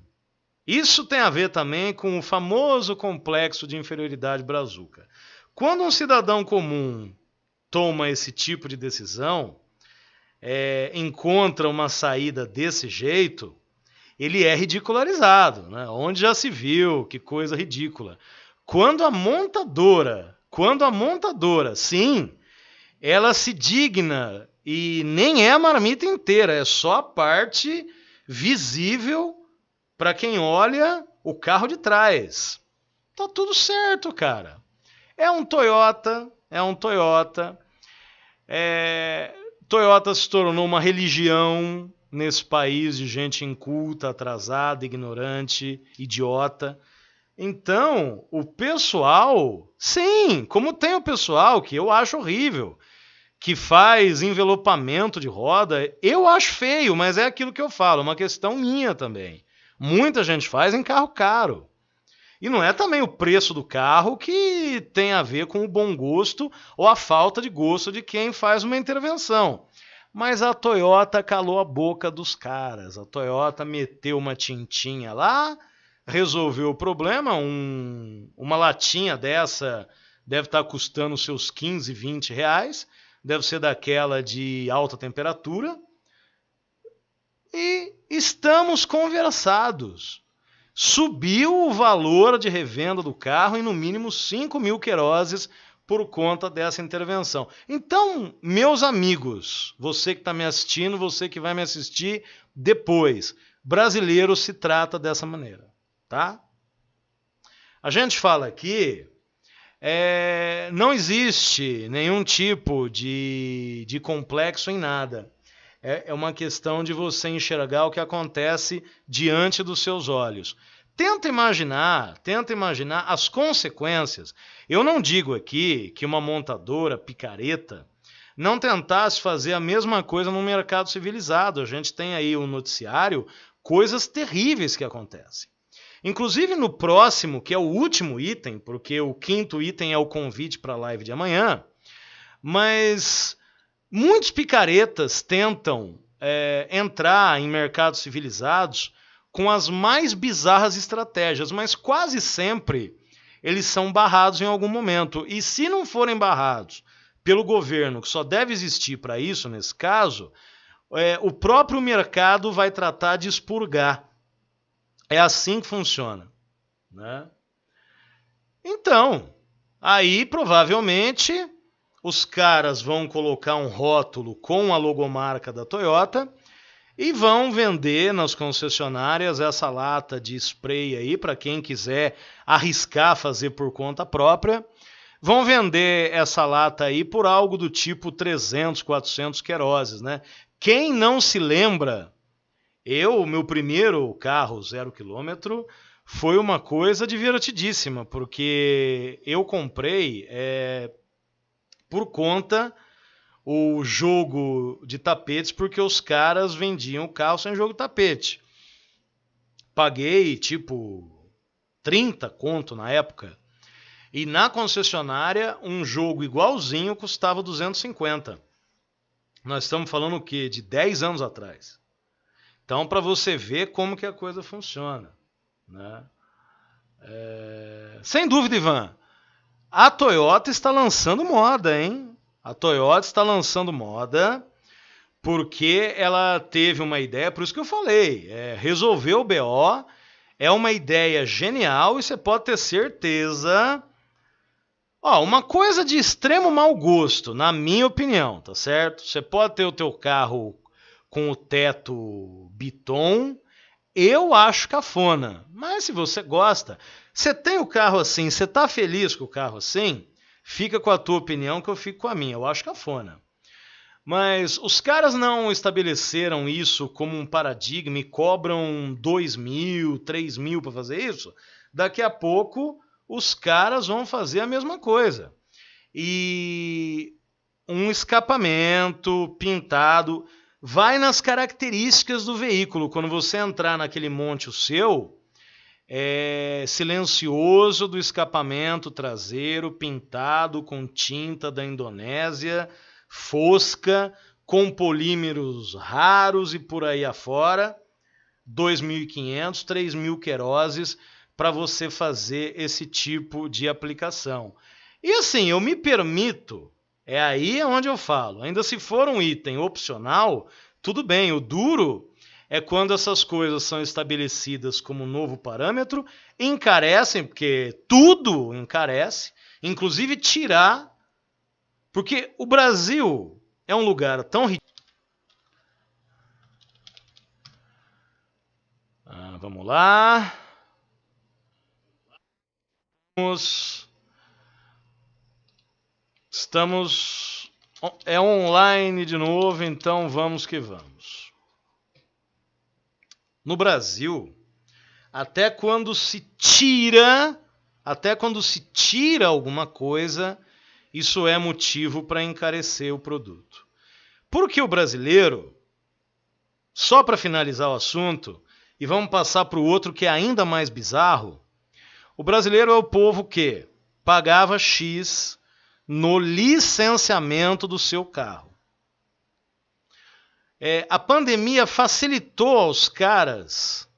isso tem a ver também com o famoso complexo de inferioridade brazuca, quando um cidadão comum toma esse tipo de decisão, encontra uma saída desse jeito, ele é ridicularizado, né? Onde já se viu, que coisa ridícula. Quando a montadora, sim, ela se digna, e nem é a marmita inteira, é só a parte visível para quem olha o carro de trás. Tá tudo certo, cara. É um Toyota. Toyota se tornou uma religião nesse país de gente inculta, atrasada, ignorante, idiota. Então, o pessoal, sim, como tem o pessoal que eu acho horrível, que faz envelopamento de roda, eu acho feio, mas é aquilo que eu falo, é uma questão minha também. Muita gente faz em carro caro. E não é também o preço do carro que tem a ver com o bom gosto ou a falta de gosto de quem faz uma intervenção. Mas a Toyota calou a boca dos caras. A Toyota meteu uma tintinha lá, resolveu o problema. Uma latinha dessa deve estar custando seus 15, 20 reais. Deve ser daquela de alta temperatura. E estamos conversados. Subiu o valor de revenda do carro em no mínimo 5 mil queroses por conta dessa intervenção. Então, meus amigos, você que está me assistindo, você que vai me assistir depois, brasileiro se trata dessa maneira, tá? A gente fala aqui, não existe nenhum tipo de complexo em nada. É uma questão de você enxergar o que acontece diante dos seus olhos. Tenta imaginar as consequências. Eu não digo aqui que uma montadora picareta não tentasse fazer a mesma coisa no mercado civilizado. A gente tem aí no noticiário coisas terríveis que acontecem. Inclusive no próximo, que é o último item, porque o 5º item é o convite para a live de amanhã, mas muitos picaretas tentam entrar em mercados civilizados com as mais bizarras estratégias, mas quase sempre eles são barrados em algum momento. E se não forem barrados pelo governo, que só deve existir para isso nesse caso, o próprio mercado vai tratar de expurgar. É assim que funciona, né? Então, aí provavelmente os caras vão colocar um rótulo com a logomarca da Toyota e vão vender nas concessionárias essa lata de spray aí para quem quiser arriscar fazer por conta própria. Vão vender essa lata aí por algo do tipo 300, 400 queroses, né? Quem não se lembra, meu primeiro carro 0 km foi uma coisa divertidíssima, porque eu comprei por conta o jogo de tapetes, porque os caras vendiam o carro sem jogo de tapete. Paguei tipo 30 conto na época. E na concessionária, um jogo igualzinho custava 250. Nós estamos falando o quê? De 10 anos atrás. Então, para você ver como que a coisa funciona, né? Sem dúvida, Ivan, a Toyota está lançando moda, hein? A Toyota está lançando moda porque ela teve uma ideia, por isso que eu falei, resolver o BO é uma ideia genial e você pode ter certeza. Uma coisa de extremo mau gosto, na minha opinião, tá certo? Você pode ter o teu carro com o teto Biton, eu acho cafona. Mas se você gosta, você tem o carro assim, você tá feliz com o carro assim, fica com a tua opinião que eu fico com a minha. Eu acho cafona. Mas os caras não estabeleceram isso como um paradigma e cobram 2.000, 3.000 para fazer isso. Daqui a pouco os caras vão fazer a mesma coisa. E um escapamento pintado vai nas características do veículo. Quando você entrar naquele monte o seu, é silencioso do escapamento traseiro, pintado com tinta da Indonésia, fosca, com polímeros raros e por aí afora, 2.500, 3.000 queroses para você fazer esse tipo de aplicação. E assim, eu me permito, aí é onde eu falo, ainda se for um item opcional, tudo bem, o duro é quando essas coisas são estabelecidas como novo parâmetro, encarecem, porque tudo encarece, inclusive tirar, porque o Brasil é um lugar tão rico. Vamos lá. Estamos online de novo, então vamos que vamos. No Brasil, até quando se tira alguma coisa, isso é motivo para encarecer o produto. Porque o brasileiro, só para finalizar o assunto, e vamos passar para o outro que é ainda mais bizarro, o brasileiro é o povo que pagava X no licenciamento do seu carro. A pandemia facilitou aos caras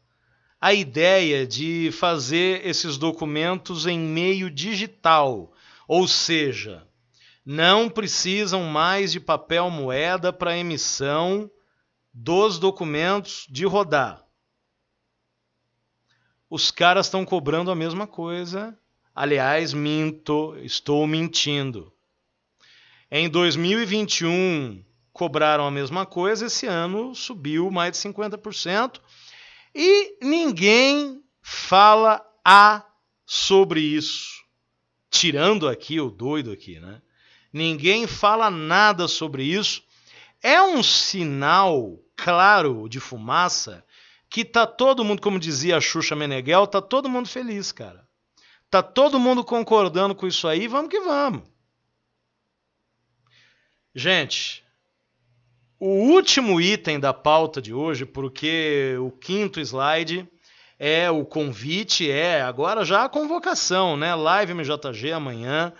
a ideia de fazer esses documentos em meio digital, ou seja, não precisam mais de papel moeda para emissão dos documentos de rodar. Os caras estão cobrando a mesma coisa. Aliás, estou mentindo. Em 2021 cobraram a mesma coisa, esse ano subiu mais de 50%. E ninguém fala sobre isso. Tirando aqui o doido aqui, né? Ninguém fala nada sobre isso. É um sinal claro de fumaça que tá todo mundo, como dizia a Xuxa Meneghel, tá todo mundo feliz, cara. Tá todo mundo concordando com isso aí, vamos que vamos. Gente, o último item da pauta de hoje, porque o quinto slide é o convite, agora já a convocação, né? Live MJG amanhã.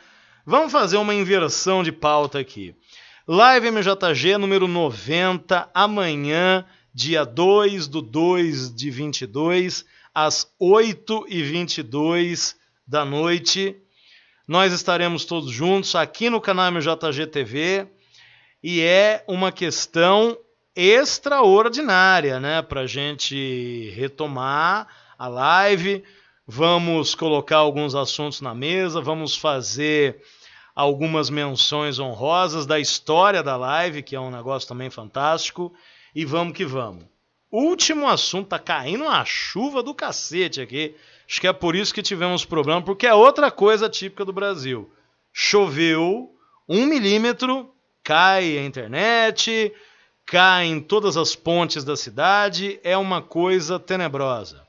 Vamos fazer uma inversão de pauta aqui. Live MJG número 90, amanhã, dia 2/2/22, às 8h22 da noite. Nós estaremos todos juntos aqui no canal MJG TV e é uma questão extraordinária, né? Para a gente retomar a live, vamos colocar alguns assuntos na mesa, vamos fazer algumas menções honrosas da história da live, que é um negócio também fantástico, e vamos que vamos. Último assunto, tá caindo uma chuva do cacete aqui, acho que é por isso que tivemos problema, porque é outra coisa típica do Brasil. Choveu 1 milímetro, cai a internet, cai em todas as pontes da cidade, é uma coisa tenebrosa.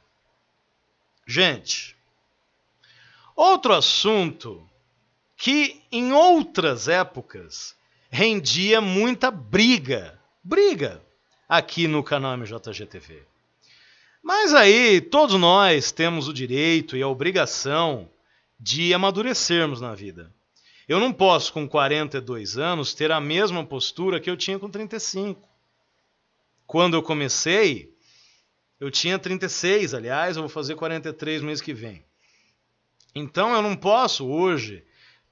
Gente, outro assunto que em outras épocas rendia muita briga aqui no canal MJG TV. Mas aí todos nós temos o direito e a obrigação de amadurecermos na vida. Eu não posso, com 42 anos, ter a mesma postura que eu tinha com 35. Quando eu comecei, eu tinha 36, aliás, eu vou fazer 43 no mês que vem. Então eu não posso hoje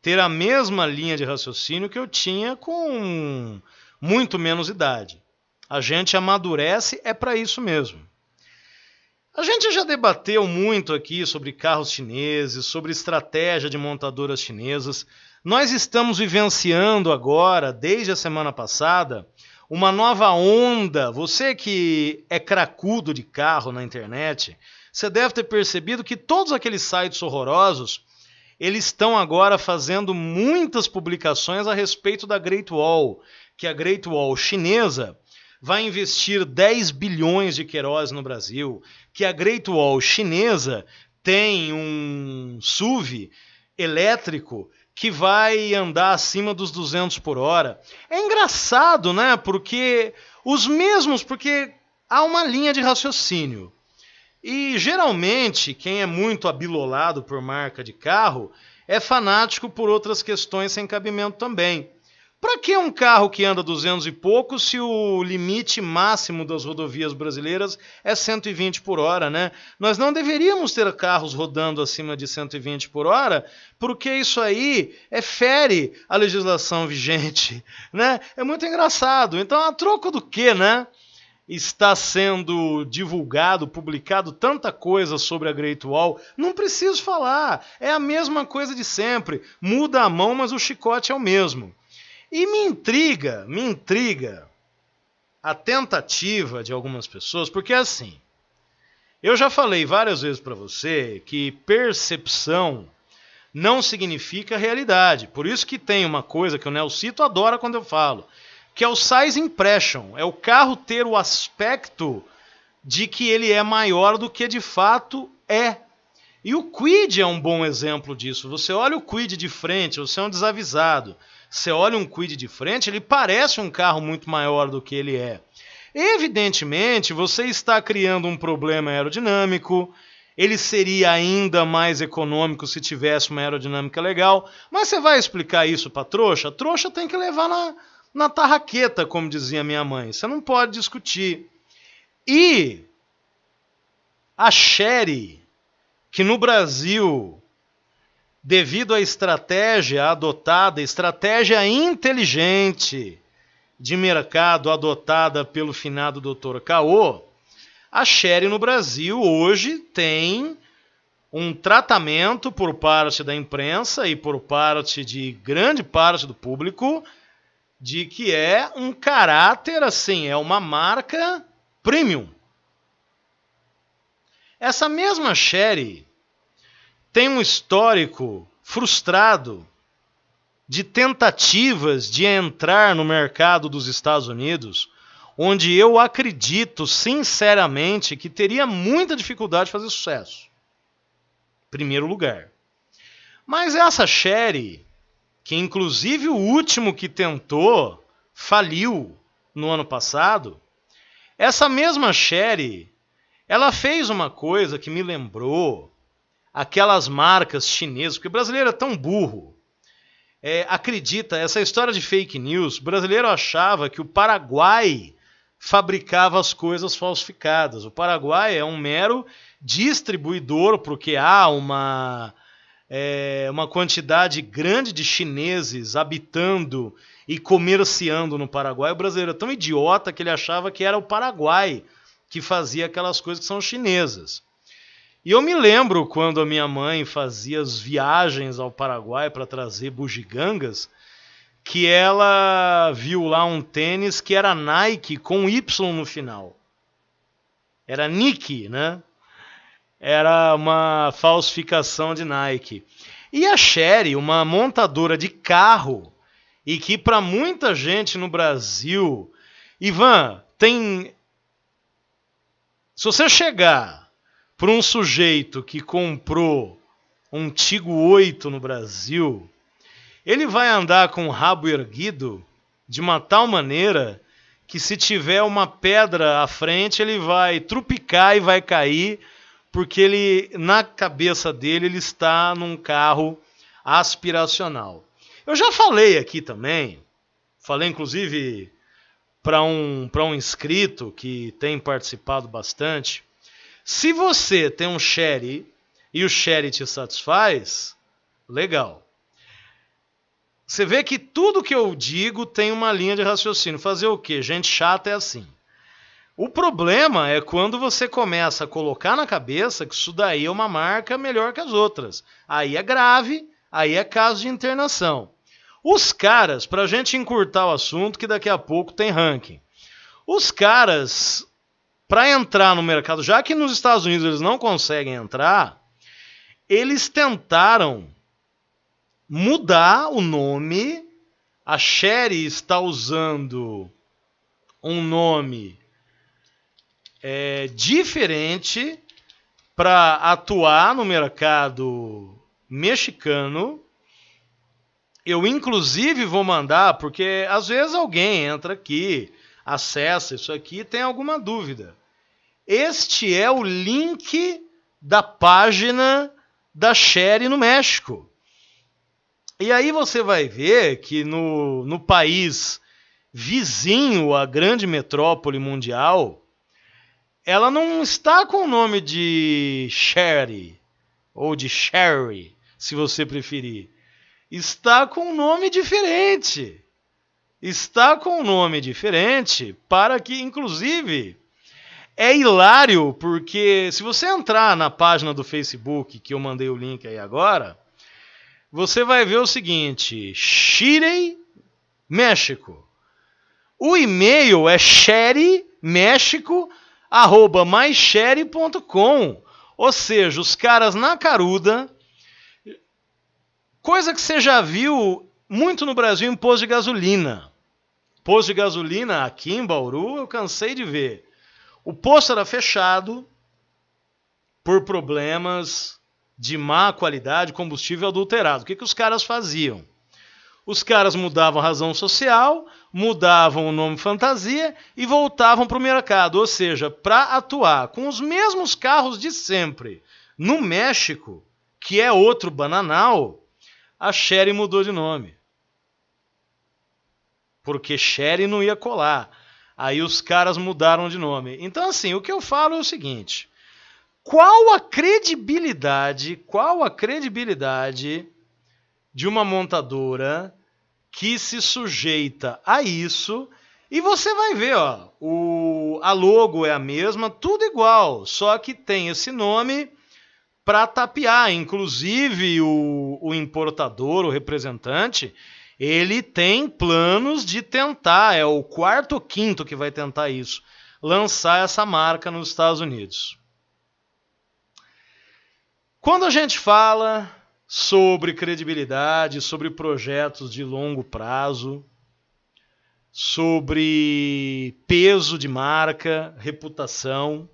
ter a mesma linha de raciocínio que eu tinha com muito menos idade. A gente amadurece, é para isso mesmo. A gente já debateu muito aqui sobre carros chineses, sobre estratégia de montadoras chinesas. Nós estamos vivenciando agora, desde a semana passada, uma nova onda. Você que é cracudo de carro na internet, você deve ter percebido que todos aqueles sites horrorosos, eles estão agora fazendo muitas publicações a respeito da Great Wall, que a Great Wall chinesa vai investir 10 bilhões de querosene no Brasil, que a Great Wall chinesa tem um SUV elétrico que vai andar acima dos 200 por hora. É engraçado, né? Porque há uma linha de raciocínio. E geralmente quem é muito abilolado por marca de carro é fanático por outras questões sem cabimento também. Para que um carro que anda 200 e pouco se o limite máximo das rodovias brasileiras é 120 por hora, né? Nós não deveríamos ter carros rodando acima de 120 por hora, porque isso aí fere a legislação vigente, né? É muito engraçado. Então, a troco do que, né? Está sendo divulgado, publicado tanta coisa sobre a Great Wall, não preciso falar. É a mesma coisa de sempre. Muda a mão, mas o chicote é o mesmo. E me intriga a tentativa de algumas pessoas, porque assim, eu já falei várias vezes para você que percepção não significa realidade. Por isso que tem uma coisa que o Nelsito adora quando eu falo, que é o size impression, é o carro ter o aspecto de que ele é maior do que de fato é. E o Kwid é um bom exemplo disso. Você olha o Kwid de frente, você é um desavisado. Você olha um Kwid de frente, ele parece um carro muito maior do que ele é. Evidentemente, você está criando um problema aerodinâmico, ele seria ainda mais econômico se tivesse uma aerodinâmica legal, mas você vai explicar isso para trouxa? Trouxa tem que levar na tarraqueta, como dizia minha mãe. Você não pode discutir. E a Chery, que no Brasil, devido à estratégia adotada, estratégia inteligente de mercado adotada pelo finado Dr. Caô, a Chery no Brasil hoje tem um tratamento por parte da imprensa e por parte de grande parte do público de que é um caráter assim, é uma marca premium. Essa mesma Chery tem um histórico frustrado de tentativas de entrar no mercado dos Estados Unidos, onde eu acredito sinceramente que teria muita dificuldade de fazer sucesso. Primeiro lugar. Mas essa Chery, que inclusive o último que tentou faliu no ano passado, essa mesma Chery, ela fez uma coisa que me lembrou aquelas marcas chinesas, porque o brasileiro é tão burro. Acredita, essa história de fake news, o brasileiro achava que o Paraguai fabricava as coisas falsificadas. O Paraguai é um mero distribuidor, porque há uma quantidade grande de chineses habitando e comerciando no Paraguai. O brasileiro é tão idiota que ele achava que era o Paraguai que fazia aquelas coisas que são chinesas. E eu me lembro quando a minha mãe fazia as viagens ao Paraguai para trazer bugigangas, que ela viu lá um tênis que era Nike com Y no final. Era Nike, né? Era uma falsificação de Nike. E a Chery, uma montadora de carro, e que para muita gente no Brasil, Ivan, se você chegar para um sujeito que comprou um Tigo 8 no Brasil, ele vai andar com o rabo erguido de uma tal maneira que se tiver uma pedra à frente ele vai trupicar e vai cair, porque ele, na cabeça dele, ele está num carro aspiracional. Eu já falei aqui também, falei inclusive para um inscrito que tem participado bastante, se você tem um Chery e o Chery te satisfaz, legal. Você vê que tudo que eu digo tem uma linha de raciocínio. Fazer o quê? Gente chata é assim. O problema é quando você começa a colocar na cabeça que isso daí é uma marca melhor que as outras. Aí é grave, aí é caso de internação. Os caras, pra gente encurtar o assunto, que daqui a pouco tem ranking. Os caras, para entrar no mercado, já que nos Estados Unidos eles não conseguem entrar, eles tentaram mudar o nome. A Chery está usando um nome diferente para atuar no mercado mexicano. Eu, inclusive, vou mandar, porque às vezes alguém entra aqui, acessa isso aqui e tem alguma dúvida. Este é o link da página da Chery no México. E aí você vai ver que no país vizinho à grande metrópole mundial, ela não está com o nome de Chery, ou de Sherry, se você preferir. Está com um nome diferente. Está com um nome diferente para que, inclusive, é hilário, porque se você entrar na página do Facebook, que eu mandei o link aí agora, você vai ver o seguinte, Chery, México. O e-mail é cherymexico@mychery.com. Ou seja, os caras na caruda, coisa que você já viu muito no Brasil em posto de gasolina. Posto de gasolina aqui em Bauru, eu cansei de ver. O posto era fechado por problemas de má qualidade, combustível adulterado. O que os caras faziam? Os caras mudavam a razão social, mudavam o nome fantasia e voltavam para o mercado. Ou seja, para atuar com os mesmos carros de sempre. No México, que é outro bananal, a Chery mudou de nome. Porque Chery não ia colar. Aí os caras mudaram de nome. Então, assim, o que eu falo é o seguinte. Qual a credibilidade de uma montadora que se sujeita a isso? E você vai ver, ó, a logo é a mesma, tudo igual, só que tem esse nome para tapear. Inclusive o importador, o representante, ele tem planos de tentar, é o quarto ou quinto que vai tentar isso, lançar essa marca nos Estados Unidos. Quando a gente fala sobre credibilidade, sobre projetos de longo prazo, sobre peso de marca, reputação,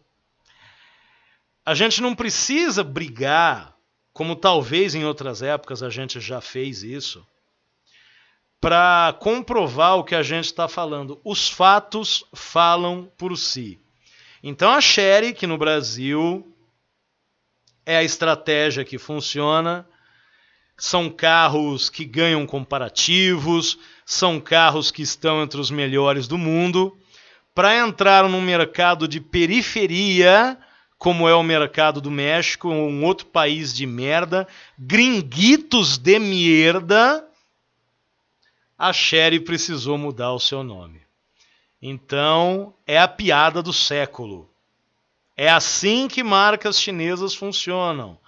a gente não precisa brigar, como talvez em outras épocas a gente já fez isso, para comprovar o que a gente está falando. Os fatos falam por si. Então a Chery, que no Brasil é a estratégia que funciona, são carros que ganham comparativos, são carros que estão entre os melhores do mundo. Para entrar num mercado de periferia, como é o mercado do México, um outro país de merda, gringuitos de merda, a Chery precisou mudar o seu nome. Então, é a piada do século. É assim que marcas chinesas funcionam.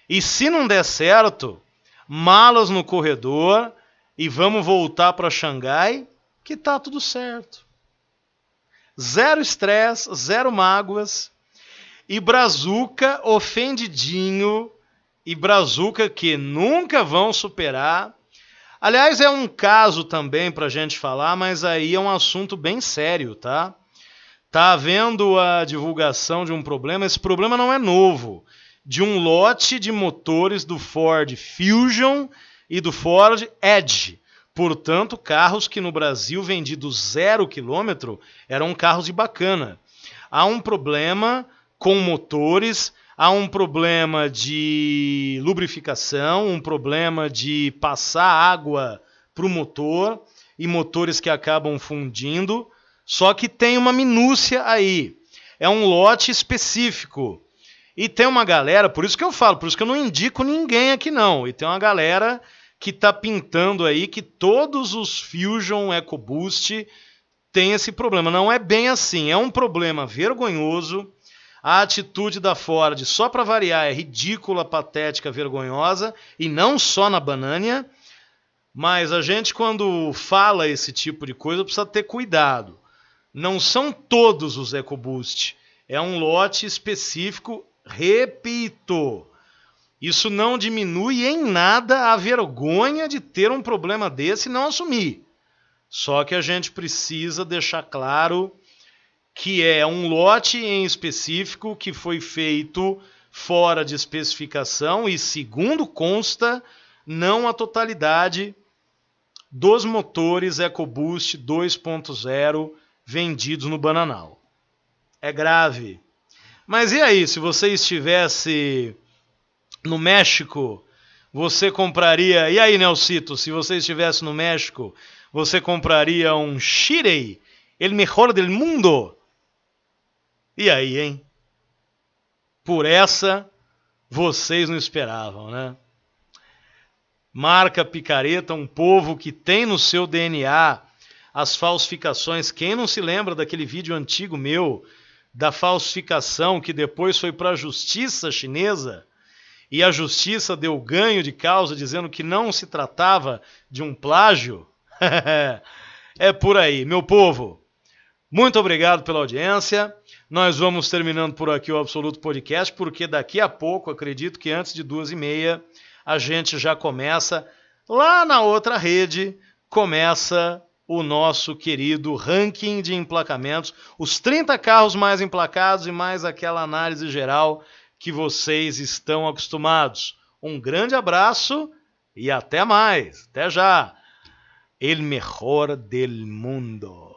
E se não der certo, malas no corredor e vamos voltar para Xangai, que tá tudo certo. Zero estresse, zero mágoas. E Brazuca ofendidinho, e Brazuca que nunca vão superar. Aliás, é um caso também para a gente falar, mas aí é um assunto bem sério, tá? Tá havendo a divulgação de um problema, esse problema não é novo, de um lote de motores do Ford Fusion e do Ford Edge. Portanto, carros que no Brasil vendidos 0 km eram carros de bacana. Há um problema com motores, há um problema de lubrificação, um problema de passar água para o motor e motores que acabam fundindo, só que tem uma minúcia aí. É um lote específico. E tem uma galera, por isso que eu falo, por isso que eu não indico ninguém aqui não. E tem uma galera que está pintando aí que todos os Fusion EcoBoost têm esse problema. Não é bem assim, é um problema vergonhoso. A atitude da Ford, só para variar, é ridícula, patética, vergonhosa, e não só na Banania. Mas a gente, quando fala esse tipo de coisa, precisa ter cuidado. Não são todos os EcoBoost. É um lote específico, repito. Isso não diminui em nada a vergonha de ter um problema desse e não assumir. Só que a gente precisa deixar claro que é um lote em específico que foi feito fora de especificação e, segundo consta, não a totalidade dos motores EcoBoost 2.0 vendidos no Bananal. É grave. Mas e aí, se você estivesse no México, você compraria... E aí, Nelsito, se você estivesse no México, você compraria um Shirei, el mejor del mundo? E aí, hein? Por essa, vocês não esperavam, né? Marca picareta, um povo que tem no seu DNA as falsificações. Quem não se lembra daquele vídeo antigo meu, da falsificação que depois foi para a justiça chinesa, e a justiça deu ganho de causa dizendo que não se tratava de um plágio? É por aí, meu povo. Muito obrigado pela audiência. Nós vamos terminando por aqui o Absoluto Podcast, porque daqui a pouco, acredito que antes de 2h30, a gente já começa, lá na outra rede, começa o nosso querido ranking de emplacamentos, os 30 carros mais emplacados e mais aquela análise geral que vocês estão acostumados. Um grande abraço e até mais. Até já. El mejor del mundo.